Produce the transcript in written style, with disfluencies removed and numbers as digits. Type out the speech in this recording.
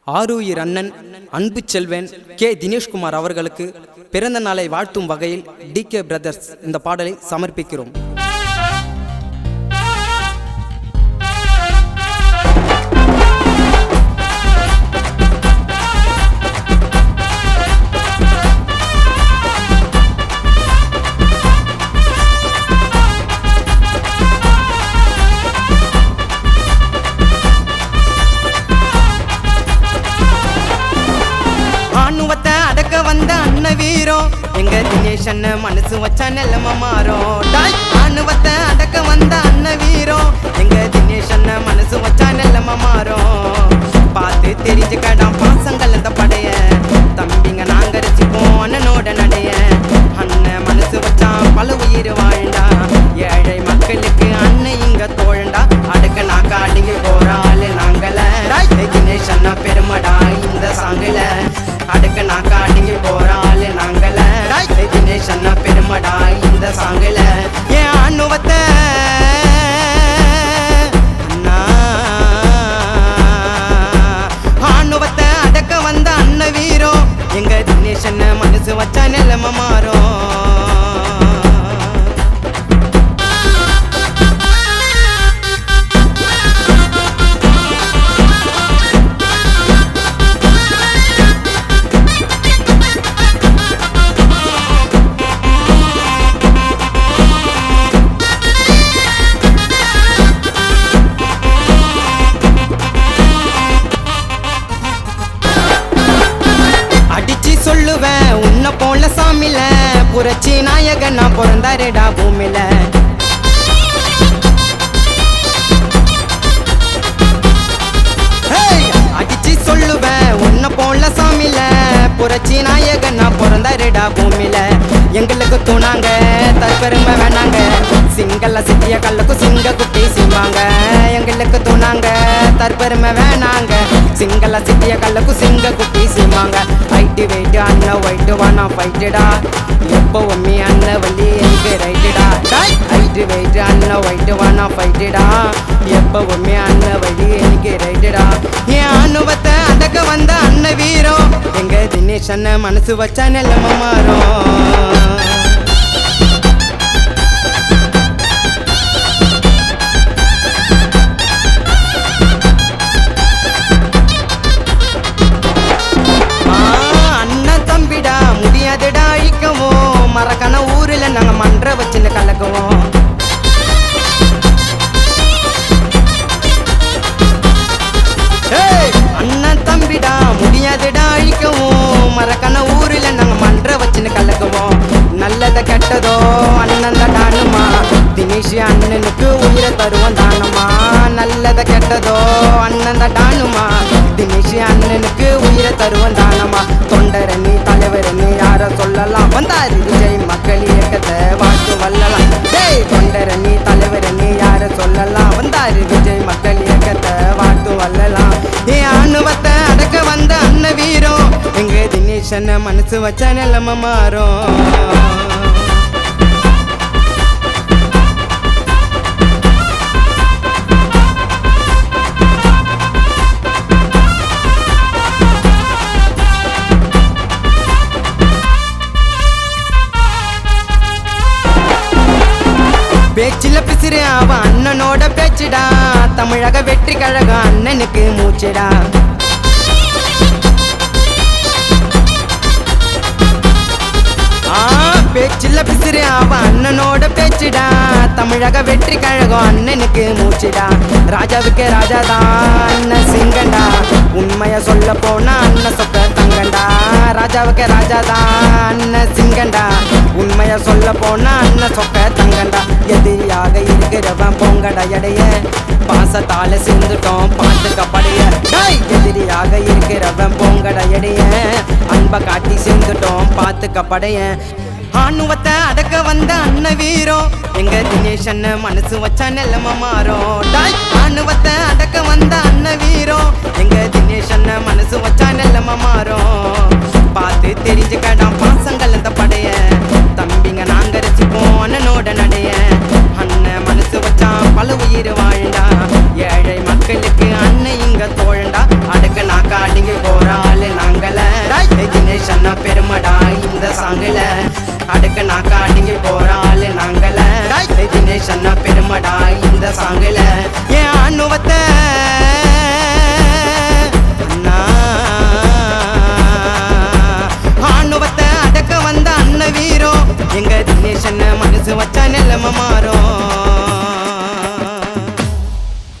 ஆரூர் அண்ணன் அன்பு செல்வன் கே தினேஷ்குமார் அவர்களுக்கு பிறந்த நாளை வாழ்த்தும் வகையில் DK பிரதர்ஸ் இந்த பாடலை சமர்ப்பிக்கிறோம். அடக்க வந்த அண்ண வீரோ எங்க தினேஷ் அண்ணன் மனசு வச்சா நிலம மாறும். ஆணுவத்தை அடக்க வந்த அண்ண வீரோ எங்க தினேஷ் அண்ணன் மனசு வச்சா நிலம மாறும். பார்த்து தெரிஞ்சுக்கடா பாசங்கள் அந்த படைய தம்பிங்க நாங்க ரசிப்போம் அண்ணனோட நடைய. அண்ணன் மனசு வச்சா பல உயிர் வாழ்ந்தா ஏழை மக்களுக்கு அண்ணன் இங்க தோழண்டா. அடக்க நாக்க அடங்கி போறாள் நாங்கள தினேஷ் அண்ணா பெருமடா இந்த சாங்கல. அடக்க நாக்க அடங்கி போறாள் நாங்கள தினேஷ் அண்ணா பெருமடா இந்த சாங்கல. ஏன் அண்ணுவத்தை அண்ணுவத்தை அடக்க வந்த அண்ண வீரோ எங்க தினேஷ் அண்ண மனசு வச்சா நிலம மாறும். சொல்லுவேன் உன்ன போல சாமில புரட்சி நாயகன் நான் பிறந்தாருடா பூமியில. அடிச்சு சொல்லுவேன் உன்ன போல சாமில புரட்சி நாயகன் நான் பிறந்தாருடா பூமியில. எங்களுக்கு தூணாங்க தற்பெருமை வேணாங்க சிங்கள சித்திய கல்லுக்கு சிங்க குட்டி சிம்பாங்க. எங்களுக்கு தூணாங்க தற்பெருமை வேணாங்க சிங்கள சித்திய கல்லுக்கு சிங்க குட்டி சிம்பாங்க. ஹைட்டு வெயிட்டு அண்ணன் ஒயிட்டு வானா ஃபைட்டுடா எப்பவுமே அண்ணன் வள்ளி எனக்கு ரைட்டுடா. ஹைட்டு வெயிட்டு அண்ணன் ஒயிட்டு வானா ஃபைட்டுடா எப்பவுமே அண்ணன் வள்ளி எனக்கு ரைட்டுடா. என் அனுபவத்தை அடக்க வந்த அண்ண வீரோ எங்க தினேஷ் அண்ணன் மனசு வச்சா நிலம மாறும். மறக்கான ஊரில் நாங்க மன்ற வச்சுன்னு கலக்குவோம். அண்ணன் தம்பிடா முடியாதுடா அழிக்கவும் மறக்கான ஊரில் நாங்க மன்ற வச்சுன்னு கலக்குவோம். நல்லத கெட்டதோ அண்ணன் தான் தானுமா தினேஷ் அண்ணனுக்கு உயிரை தருவோம் தானமா. நல்லத கெட்டதோ அண்ணன் தான் தானுமா தினேஷ் அண்ணனுக்கு உயிரை தருவோம் தானமா. தொண்டரணி தலைவரணி யார சொல்லலாம் வந்தாரு விஜய் மக்கள் இயக்கத்தை வாழ்த்து வல்லலாம். தொண்டரணி தலைவரணி யார சொல்லலாம் வந்தாரு விஜய் மக்கள் இயக்கத்தை வாழ்த்து வல்லலாம். என் அனுபவத்தை அடக்க வந்த அண்ண வீரோ எங்க தினேஷ் அண்ணன் மனசு வச்சா நிலம மாறும். பேச்சில பிசிறு அவ அண்ணனோட பேச்சுடா தமிழக வெற்றி கழகம் அண்ணனுக்கு மூச்சுடா. பேச்சில பிசிறு அவ அண்ணனோட பேச்சுடா தமிழக வெற்றி கழகம் அண்ணனுக்கு மூச்சுடா. ராஜாவுக்கு ராஜாதான் அண்ணன் சிங்கண்டா உண்மைய சொல்ல போனா அண்ணன் சொக்க தங்கண்டா. ராஜாவுக்கு ராஜாதான் அண்ணன் சிங்கண்டா உண்மைய சொல்ல போனா அண்ணன் சொக்க தங்கண்டா. எதிரியாக இருக்கிறவன் பொங்கட எடைய பாசத்தால சேர்ந்துட்டோம் பாட்டுக்க படைய. எதிரியாக இருக்கிறவன் பொங்கட எடைய அன்பை காட்டி சேர்ந்துட்டோம் பாத்துக்க படைய. ஆணுவத்தை அடக்க வந்த அண்ண வீரோ எங்க தினேஷ் அண்ணன் மனசு வச்சா நிலம மாறும். ஆணுவத்தை அடக்க வந்த அண்ண வீரோ எங்க தினேஷ் அண்ணன் மனசு வச்சா நிலம மாறும். பார்த்து தெரிஞ்சுக்கடா பாசங்கள் அந்த படைய தம்பிங்க நாங்க ரசிப்போம் அண்ணனோட நடைய. அண்ணன் மனசு வச்சா பல உயிர் வாழ்ந்தா ஏழை மக்களுக்கு அண்ணன் இங்க தோழண்டா. அடக்க நாக்க அடங்கி இந்த சாங்குல அடுக்க நாக்கா அடிங்க போற ஆளு நாங்கள தினேஷ் அண்ணா பெருமடா இந்த சாங்குல